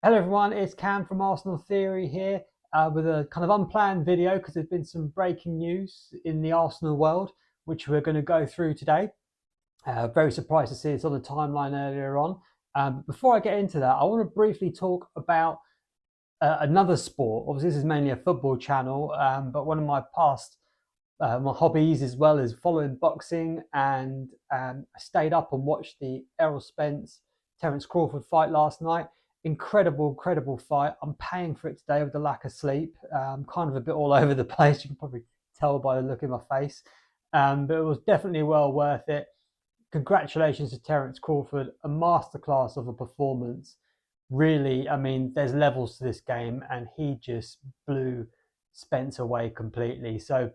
Hello everyone, it's Cam from Arsenal Theory here with a kind of unplanned video because there's been some breaking news in the Arsenal world, which we're going to go through today. Very surprised to see it's on the timeline earlier on. Before I get into that, I want to briefly talk about another sport. Obviously, this is mainly a football channel, but one of my past my hobbies as well is following boxing, and I stayed up and watched the Errol Spence Terence Crawford fight last night. Incredible fight. I'm paying for it today with the lack of sleep. Kind of a bit all over the place. You can probably tell by the look in my face, but it was definitely well worth it. Congratulations to Terence Crawford, a masterclass of a performance. Really, I mean, there's levels to this game, and he just blew Spence away completely. So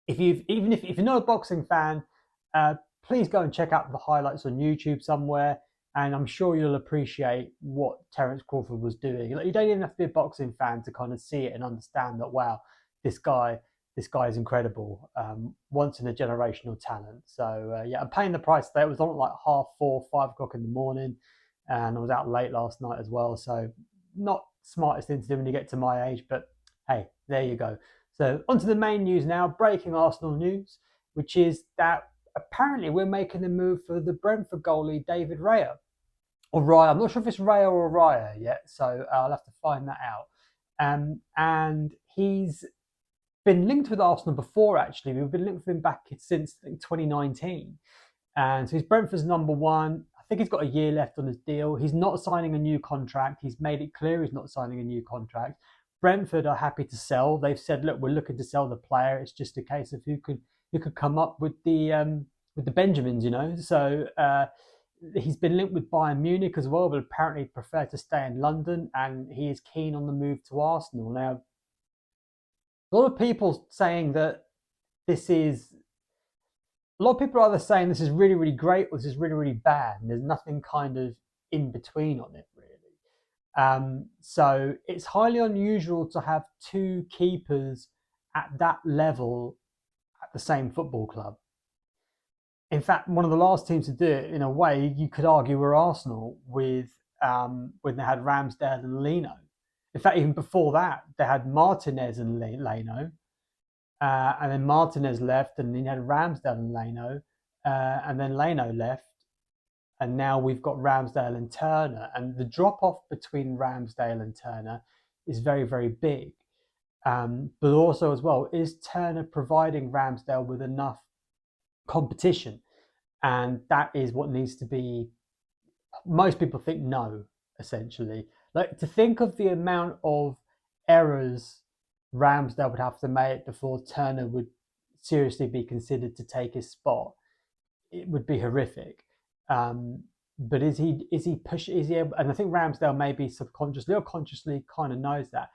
if you're not a boxing fan, please go and check out the highlights on YouTube somewhere, and I'm sure you'll appreciate what Terence Crawford was doing. Like, you don't even have to be a boxing fan to kind of see it and understand that. Wow, this guy, this guy is incredible. Once in a generational talent. So yeah, I'm paying the price today. It was on at like 4:30, 5 o'clock in the morning, and I was out late last night as well. So not smartest thing to do when you get to my age, but hey, there you go. So onto the main news now, breaking Arsenal news, which is that apparently we're making a move for the Brentford goalie David Raya. Or Raya, I'm not sure if it's Raya or Raya yet, so I'll have to find that out. And he's been linked with Arsenal before, actually. We've been linked with him back since 2019. And so he's Brentford's number one. I think he's got a year left on his deal. He's not signing a new contract. He's made it clear he's not signing a new contract. Brentford are happy to sell. They've said, "Look, we're looking to sell the player. It's just a case of who could come up with the Benjamins, you know." So he's been linked with Bayern Munich as well, but apparently prefer to stay in London, and he is keen on the move to Arsenal. Now, a lot of people saying that this is a lot of people are either saying this is really great or this is really bad, and there's nothing kind of in between on it really. So it's highly unusual to have two keepers at that level at the same football club. In fact, one of the last teams to do it, in a way, you could argue, were Arsenal with when they had Ramsdale and Leno. In fact, even before that, they had Martinez and Leno, and then Martinez left, and then you had Ramsdale and Leno, and then Leno left, and now we've got Ramsdale and Turner, and the drop off between Ramsdale and Turner is very big. But also as well, is Turner providing Ramsdale with enough competition? And that is what needs to be. Most people think no, essentially. Like, to think of the amount of errors Ramsdale would have to make before Turner would seriously be considered to take his spot, it would be horrific. But is he push is he able, and I think Ramsdale maybe subconsciously or consciously kind of knows that.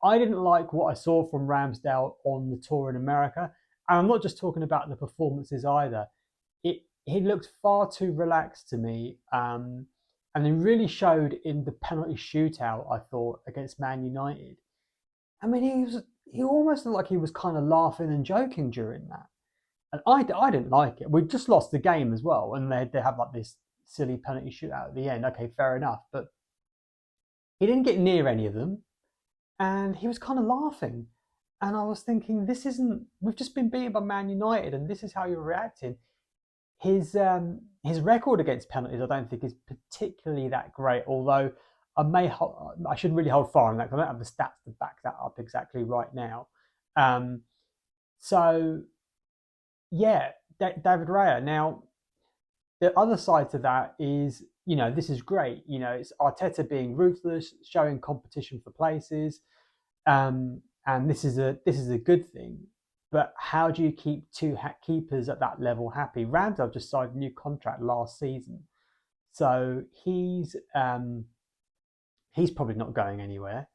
I didn't like what I saw from Ramsdale on the tour in America, and I'm not just talking about the performances either. He looked far too relaxed to me, and it really showed in the penalty shootout, I thought, against Man United. I mean, he almost looked like he was kind of laughing and joking during that. And I didn't like it. We just lost the game as well, and they have like this silly penalty shootout at the end. Okay, fair enough, but he didn't get near any of them, and he was kind of laughing. And I was thinking, this isn't. We've just been beaten by Man United, and this is how you're reacting. His record against penalties, I don't think, is particularly that great. Although I should really hold fire on that because I don't have the stats to back that up exactly right now. Um, so yeah, David Raya. Now, the other side to that is, this is great. It's Arteta being ruthless, showing competition for places, and this is a good thing. But how do you keep two keepers at that level happy? Ramsdale just signed a new contract last season, so he's probably not going anywhere.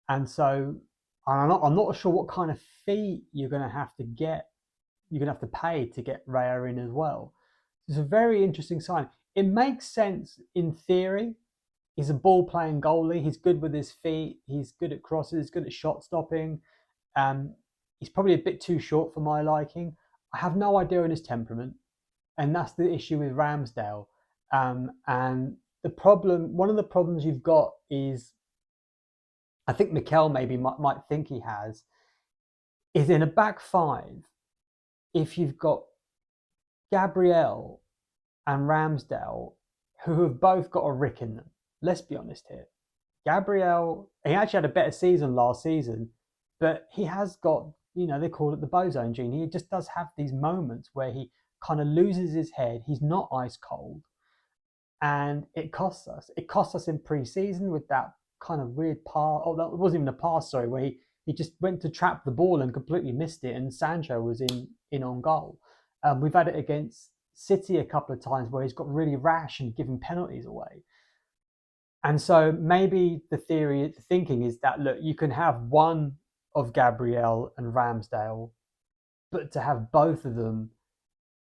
And so I'm not sure what kind of fee you're going to have to get. You're going to have to pay to get Raya in as well. It's a very interesting sign. It makes sense in theory. He's a ball playing goalie. He's good with his feet. He's good at crosses. Good at shot stopping. Um, he's probably a bit too short for my liking. I have no idea on his temperament, and that's the issue with Ramsdale. And one of the problems you've got is, I think Mikel maybe might think he has, is in a back five. If you've got Gabriel and Ramsdale, who have both got a rick in them. Let's be honest here. Gabriel, he actually had a better season last season, but he has got, they call it the Bozone gene. He just does have these moments where he kind of loses his head. He's not ice cold. And it costs us. It cost us in pre-season with that kind of weird pass. Oh, that wasn't even a pass, sorry, where he just went to trap the ball and completely missed it, and Sancho was in on goal. We've had it against City a couple of times where he's got really rash and giving penalties away. And so maybe the thinking is that, look, you can have one of Gabriel and Ramsdale, but to have both of them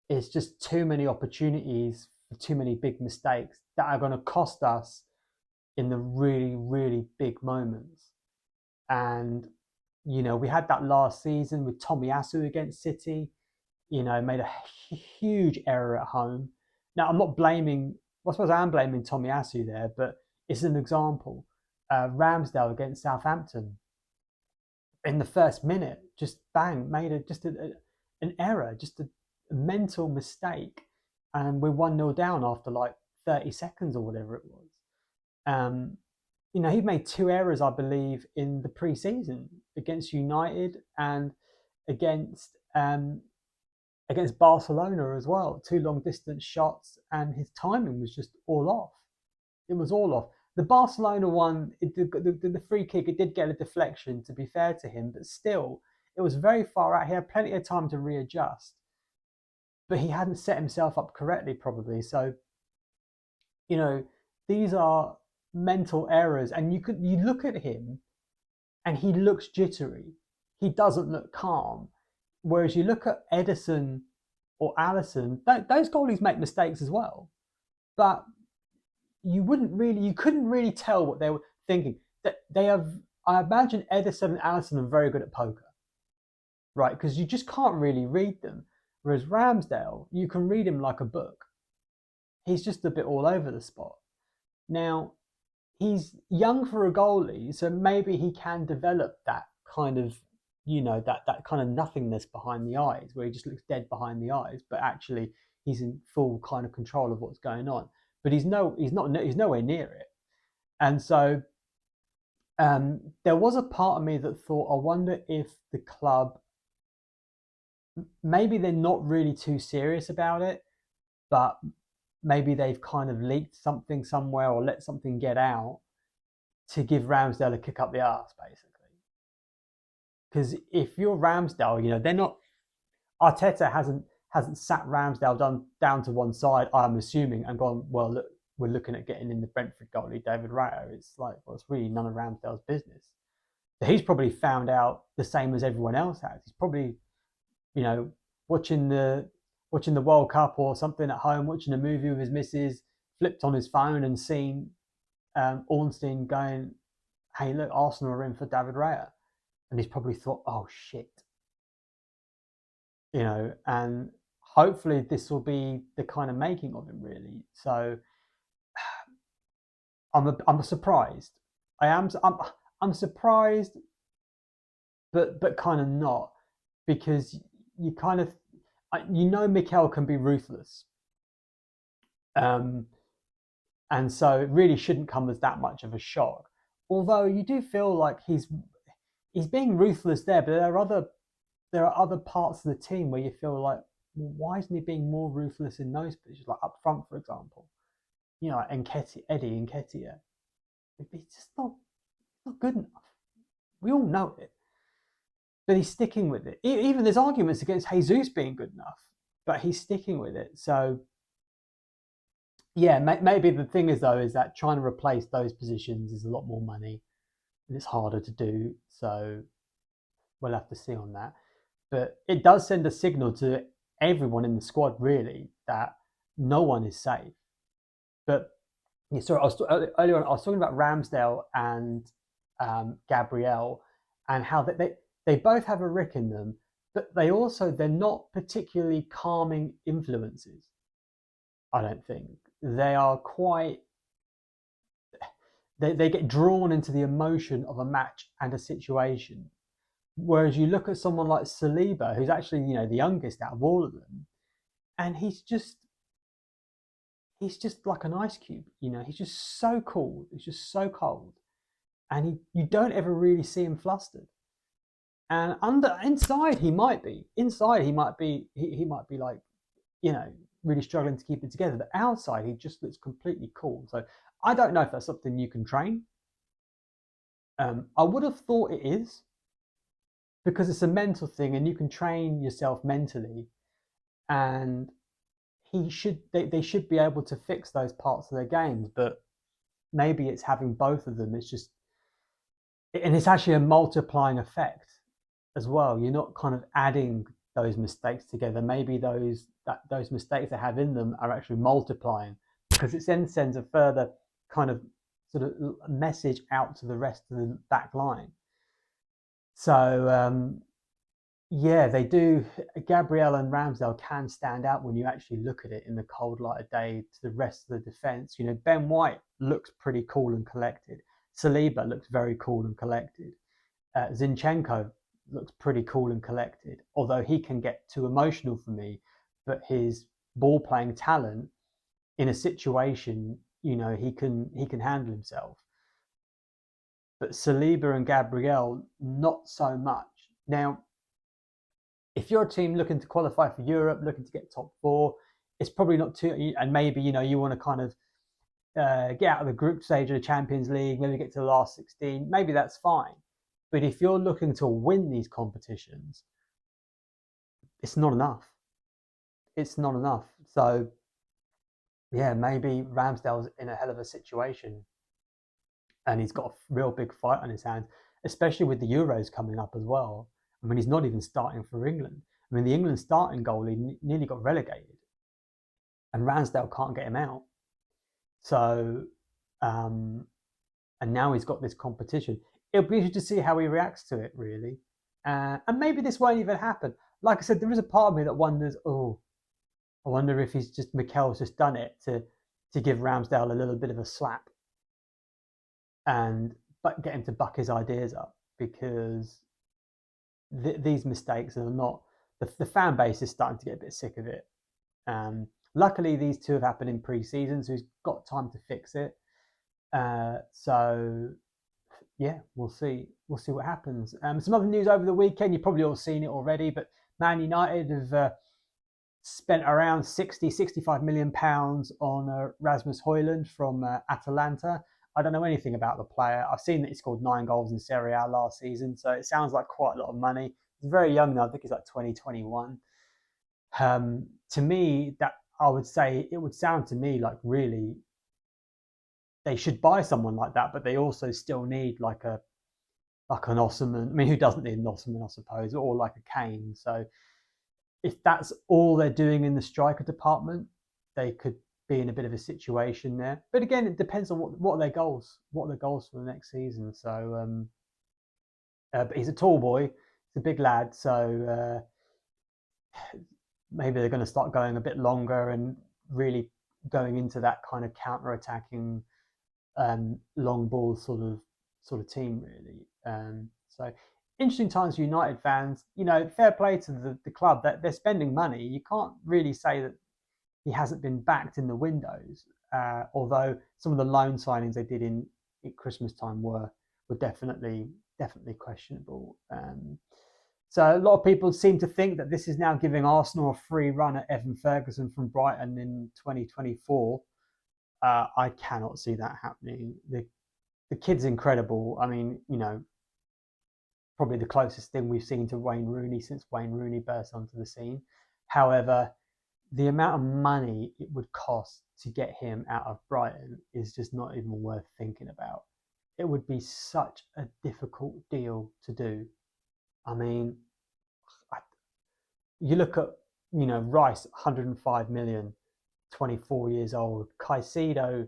is just too many opportunities for too many big mistakes that are going to cost us in the really, really big moments. And, we had that last season with Tomiyasu against City, made a huge error at home. Now, I'm not blaming, I suppose I am blaming Tomiyasu there, but it's an example. Ramsdale against Southampton, in the first minute, just bang, made an error, just a mental mistake. And we're 1-0 down after like 30 seconds or whatever it was. He made two errors, I believe, in the pre-season against United and against Barcelona as well. Two long distance shots, and his timing was just all off. It was all off. The Barcelona one, the free kick, it did get a deflection, to be fair to him, but still, it was very far out. He had plenty of time to readjust, but he hadn't set himself up correctly, probably. So, these are mental errors, and you look at him, and he looks jittery. He doesn't look calm. Whereas you look at Edison or Alisson, those goalies make mistakes as well, but you couldn't really tell what they were thinking. I imagine Edison and Alisson are very good at poker, right? Because you just can't really read them. Whereas Ramsdale, you can read him like a book. He's just a bit all over the spot. Now, he's young for a goalie, so maybe he can develop that kind of, that kind of nothingness behind the eyes, where he just looks dead behind the eyes, but actually he's in full kind of control of what's going on. But he's nowhere near it. And so there was a part of me that thought, I wonder if the club, maybe they're not really too serious about it, but maybe they've kind of leaked something somewhere or let something get out to give Ramsdale a kick up the arse, basically. Because if you're Ramsdale, they're not. Arteta hasn't sat Ramsdale down to one side, I'm assuming, and gone, well, look, we're looking at getting in the Brentford goalie, David Raya. It's like, well, it's really none of Ramsdale's business. So he's probably found out the same as everyone else has. He's probably, watching the World Cup or something at home, watching a movie with his missus, flipped on his phone and seen Ornstein going, hey, look, Arsenal are in for David Raya. And he's probably thought, oh, shit. And hopefully this will be the kind of making of him, really. So I'm surprised. I'm surprised, but kind of not, because you kind of, Mikel can be ruthless. And so it really shouldn't come as that much of a shock. Although you do feel like he's being ruthless there, but there are other parts of the team where you feel like, well, why isn't he being more ruthless in those positions, like up front, for example? Like Eddie Nketiah. It's just not good enough. We all know it, but he's sticking with it. Even there's arguments against Jesus being good enough, but he's sticking with it. So, yeah, maybe the thing is that trying to replace those positions is a lot more money, and it's harder to do. So we'll have to see on that. But it does send a signal to everyone in the squad, really, that no one is safe. But sorry, earlier on, I was talking about Ramsdale and Gabriel, and how they both have a rick in them, but they're not particularly calming influences. I don't think they are quite they get drawn into the emotion of a match and a situation. Whereas you look at someone like Saliba, who's actually, the youngest out of all of them, and he's just like an ice cube. He's just so cool. He's just so cold, and you don't ever really see him flustered. And inside he might be. Inside he might be like, really struggling to keep it together. But outside he just looks completely cool. So I don't know if that's something you can train. I would have thought it is, because it's a mental thing and you can train yourself mentally, and they should be able to fix those parts of their games. But maybe it's having both of them. And it's actually a multiplying effect as well. You're not kind of adding those mistakes together. Maybe those mistakes they have in them are actually multiplying, because it then sends a further kind of sort of message out to the rest of the back line. So yeah, they do. Gabriel and Ramsdale can stand out when you actually look at it in the cold light of day to the rest of the defence. Ben White looks pretty cool and collected. Saliba looks very cool and collected. Zinchenko looks pretty cool and collected, although he can get too emotional for me. But his ball playing talent in a situation, he can handle himself. But Saliba and Gabriel, not so much. Now, if you're a team looking to qualify for Europe, looking to get top four, it's probably not too. And maybe you want to kind of get out of the group stage of the Champions League, maybe get to the last 16. Maybe that's fine. But if you're looking to win these competitions, it's not enough. It's not enough. So yeah, maybe Ramsdale's in a hell of a situation, and he's got a real big fight on his hands, especially with the Euros coming up as well. I mean, he's not even starting for England. I mean, the England starting goalie nearly got relegated, and Ramsdale can't get him out. So, and now he's got this competition. It'll be interesting to see how he reacts to it, really. And maybe this won't even happen. Like I said, there is a part of me that wonders, I wonder if Mikel's just done it to give Ramsdale a little bit of a slap, and get him to buck his ideas up, because these mistakes are not. The fan base is starting to get a bit sick of it. Luckily, these two have happened in pre-season, so he's got time to fix it. So yeah, we'll see. We'll see what happens. Some other news over the weekend. You've probably all seen it already, but Man United have spent around 65 million pounds on Rasmus Højlund from Atalanta. I don't know anything about the player. I've seen that he scored 9 goals in Serie A last season, so it sounds like quite a lot of money. He's very young now. I think he's like 2021. To me, that I would say it would sound to me like really they should buy someone like that, but they also still need like an Osimhen. I mean, who doesn't need an Osimhen, I suppose, or like a Kane. So if that's all they're doing in the striker department, they could be in a bit of a situation there. But again, it depends on what are their goals. What are their goals for the next season? So, but he's a tall boy. He's a big lad. So maybe they're going to start going a bit longer and really going into that kind of counter-attacking long ball sort of team, really. So interesting times for United fans. Fair play to the club that they're spending money. You can't really say that he hasn't been backed in the windows. Although some of the loan signings they did in Christmas time were definitely questionable. So a lot of people seem to think that this is now giving Arsenal a free run at Evan Ferguson from Brighton in 2024. I cannot see that happening. The kid's incredible. I mean, probably the closest thing we've seen to Wayne Rooney since Wayne Rooney burst onto the scene. However, the amount of money it would cost to get him out of Brighton is just not even worth thinking about. It would be such a difficult deal to do. I mean, you look at, Rice, 105 million, 24 years old. Caicedo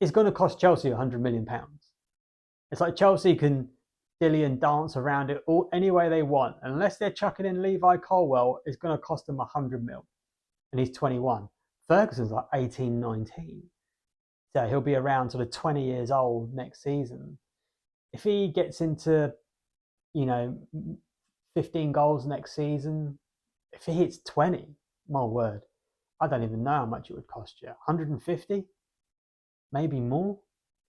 is going to cost Chelsea 100 million pounds. It's like Chelsea can dilly and dance around it any way they want. Unless they're chucking in Levi Colwill, it's going to cost them 100 mil. And he's 21. Ferguson's like 18, 19. So he'll be around sort of 20 years old next season. If he gets into, you know, 15 goals next season, if he hits 20, my word, I don't even know how much it would cost you. 150, maybe more.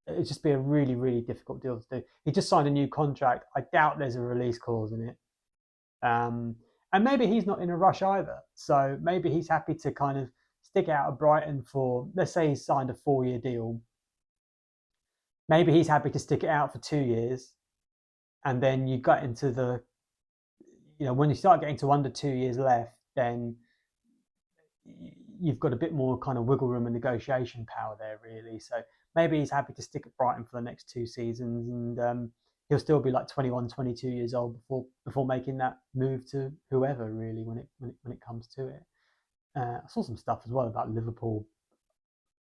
It'd just be a really, really difficult deal to do. He just signed a new contract. I doubt there's a release clause in it. And maybe he's not in a rush either. So maybe he's happy to kind of stick out of Brighton for, let's say he's signed a 4-year deal. Maybe he's happy to stick it out for 2 years. And then you got into the, when you start getting to under 2 years left, then you've got a bit more kind of wiggle room and negotiation power there, really. So maybe he's happy to stick at Brighton for the next 2 seasons, and he'll still be like 21, 22 years old before making that move to whoever, really, when it comes to it. I saw some stuff as well about Liverpool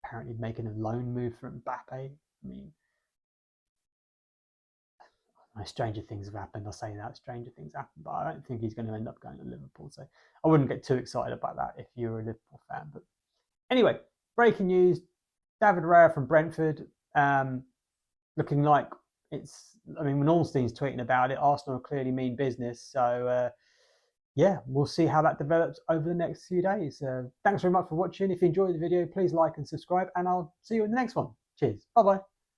apparently making a loan move for Mbappe. I mean, stranger things have happened. I'll say that stranger things happen, but I don't think he's going to end up going to Liverpool. So I wouldn't get too excited about that if you're a Liverpool fan. But anyway, breaking news: David Raya from Brentford, looking like it's. I mean, when Ornstein's tweeting about it, Arsenal clearly mean business. So yeah, we'll see how that develops over the next few days. Thanks very much for watching. If you enjoyed the video, please like and subscribe, and I'll see you in the next one. Cheers. Bye bye.